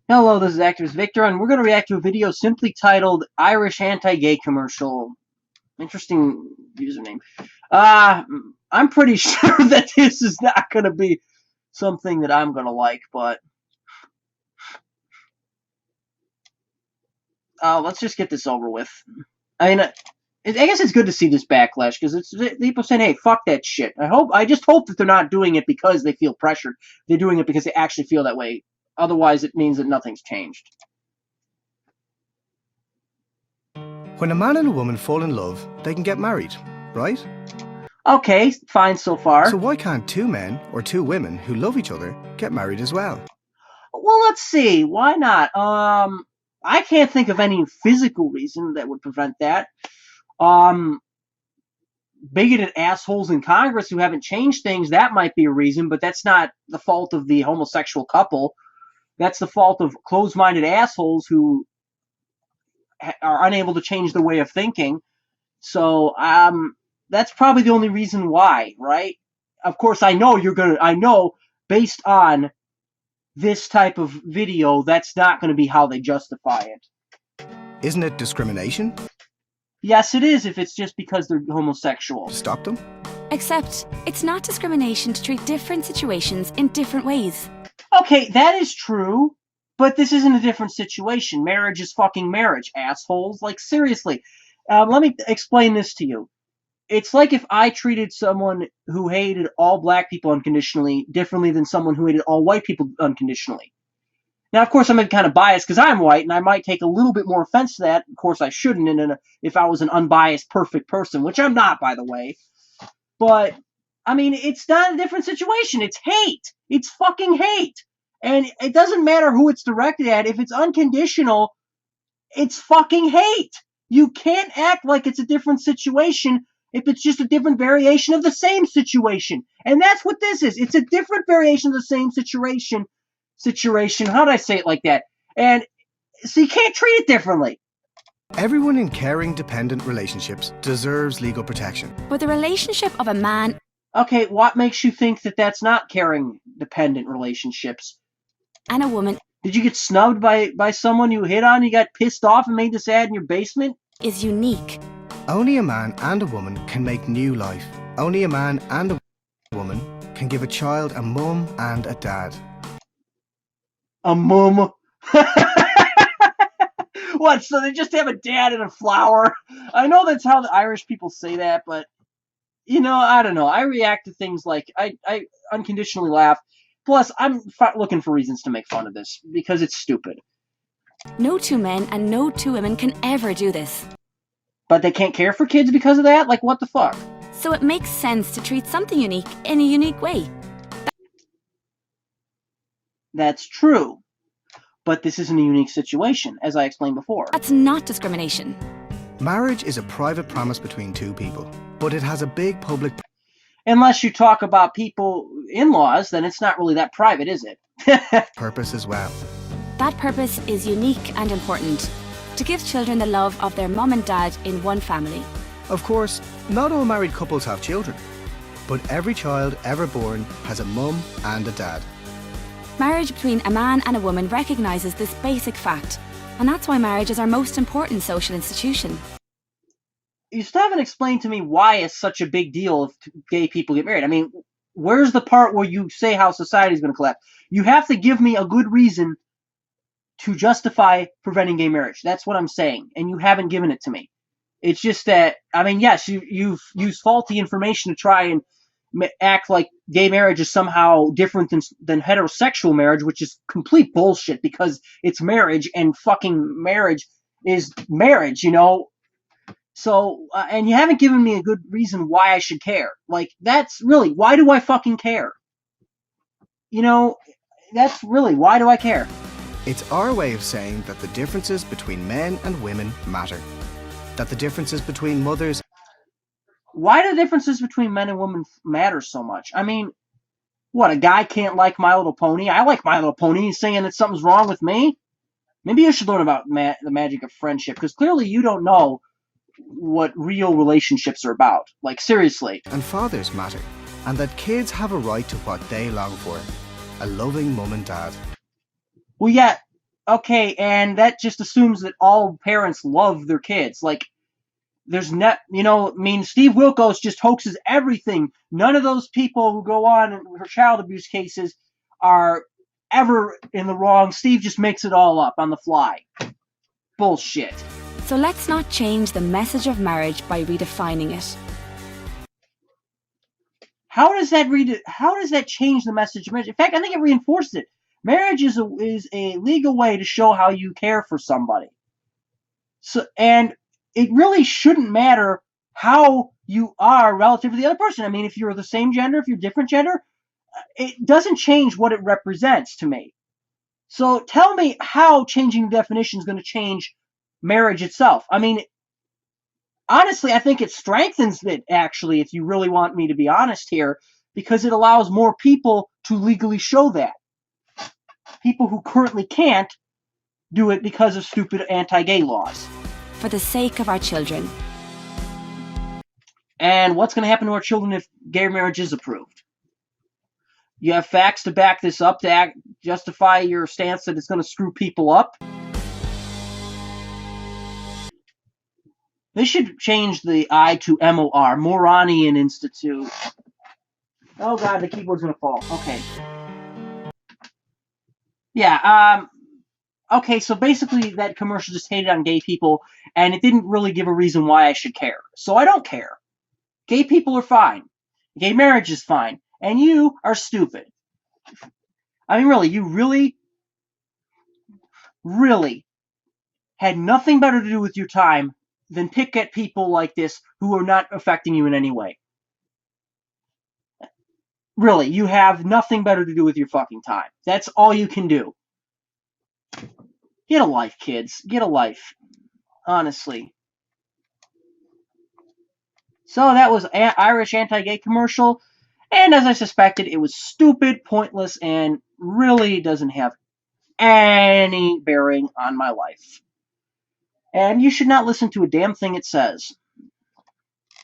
Hello, this is Activist Victor, and we're going to react to a video simply titled Irish Anti-Gay Commercial. Interesting username. I'm pretty sure that this is not going to be something that I'm going to like, but let's just get this over with. I mean, I guess it's good to see this backlash, because it's people saying, hey, fuck that shit. I just hope that they're not doing it because they feel pressured. They're doing it because they actually feel that way. Otherwise, it means that nothing's changed. When a man and a woman fall in love, they can get married, right? Okay, fine so far. So why can't two men or two women who love each other get married as well? Well, let's see. Why not? I can't think of any physical reason that would prevent that. Bigoted assholes in Congress who haven't changed things, that might be a reason, but that's not the fault of the homosexual couple. That's the fault of closed-minded assholes who are unable to change their way of thinking. So, that's probably the only reason why, right? Of course, I know based on this type of video, that's not going to be how they justify it. Isn't it discrimination? Yes, it is if it's just because they're homosexual. Stop them? Except, it's not discrimination to treat different situations in different ways. Okay, that is true, but this isn't a different situation. Marriage is fucking marriage, assholes. Like, seriously. Let me explain this to you. It's like if I treated someone who hated all black people unconditionally differently than someone who hated all white people unconditionally. Now, of course, I'm kind of biased because I'm white, and I might take a little bit more offense to that. Of course, I shouldn't if I was an unbiased, perfect person, which I'm not, by the way. But, I mean, it's not a different situation. It's hate. It's fucking hate. And it doesn't matter who it's directed at. If it's unconditional, it's fucking hate. You can't act like it's a different situation if it's just a different variation of the same situation. And that's what this is. It's a different variation of the same situation. How did I say it like that? And so you can't treat it differently. Everyone in caring, dependent relationships deserves legal protection. But the relationship of a man... Okay, what makes you think that that's not caring, dependent relationships? And a woman... Did you get snubbed by someone you hit on? You got pissed off and made this ad in your basement? ...is unique. Only a man and a woman can make new life. Only a man and a woman can give a child a mum and a dad. A mum? What, so they just have a dad and a flower? I know that's how the Irish people say that, but, I don't know. I react to things like, I unconditionally laugh. Plus, I'm looking for reasons to make fun of this, because it's stupid. No two men and no two women can ever do this. But they can't care for kids because of that? Like, what the fuck? So it makes sense to treat something unique in a unique way. That's true. But this isn't a unique situation, as I explained before. That's not discrimination. Marriage is a private promise between two people, but it has a big public... Unless you talk about people, in-laws, then it's not really that private, is it? purpose as well. That purpose is unique and important. To give children the love of their mum and dad in one family. Of course, not all married couples have children, but every child ever born has a mum and a dad. Marriage between a man and a woman recognises this basic fact, and that's why marriage is our most important social institution. You still haven't explained to me why it's such a big deal if gay people get married. I mean, where's the part where you say how society's going to collapse? You have to give me a good reason to justify preventing gay marriage. That's what I'm saying, and you haven't given it to me. It's just that, I mean, yes, you've used faulty information to try and act like gay marriage is somehow different than heterosexual marriage, which is complete bullshit because it's marriage and fucking marriage is marriage, So, and you haven't given me a good reason why I should care. Like, that's really, why do I fucking care? That's really, why do I care? It's our way of saying that the differences between men and women matter. That the differences between mothers... Why do differences between men and women matter so much? I mean, what, a guy can't like My Little Pony? I like My Little Pony. He's saying that something's wrong with me? Maybe you should learn about the magic of friendship, because clearly you don't know what real relationships are about. Like, seriously. And fathers matter, and that kids have a right to what they long for. A loving mum and dad. Well, yeah, Okay, and that just assumes that all parents love their kids. Like, there's not, Steve Wilkos just hoaxes everything. None of those people who go on for child abuse cases are ever in the wrong. Steve just makes it all up on the fly. Bullshit. So let's not change the message of marriage by redefining it. How does that change the message of marriage? In fact, I think it reinforces it. Marriage is a legal way to show how you care for somebody. So, and it really shouldn't matter how you are relative to the other person. I mean, if you're the same gender, if you're different gender, it doesn't change what it represents to me. So tell me how changing the definition is going to change marriage itself. I mean, honestly, I think it strengthens it, actually, if you really want me to be honest here, because it allows more people to legally show that. People who currently can't do it because of stupid anti-gay laws. For the sake of our children. And what's going to happen to our children if gay marriage is approved? You have facts to back this up, to justify your stance that it's going to screw people up? They should change the I to MOR, Moronian Institute. Oh god, the keyboard's going to fall. Okay. Yeah, okay, so basically that commercial just hated on gay people, and it didn't really give a reason why I should care. So I don't care. Gay people are fine. Gay marriage is fine. And you are stupid. I mean, really, you really had nothing better to do with your time than pick at people like this who are not affecting you in any way. Really, you have nothing better to do with your fucking time. That's all you can do. Get a life, kids. Get a life. Honestly. So that was an Irish anti-gay commercial. And as I suspected, it was stupid, pointless, and really doesn't have any bearing on my life. And you should not listen to a damn thing it says.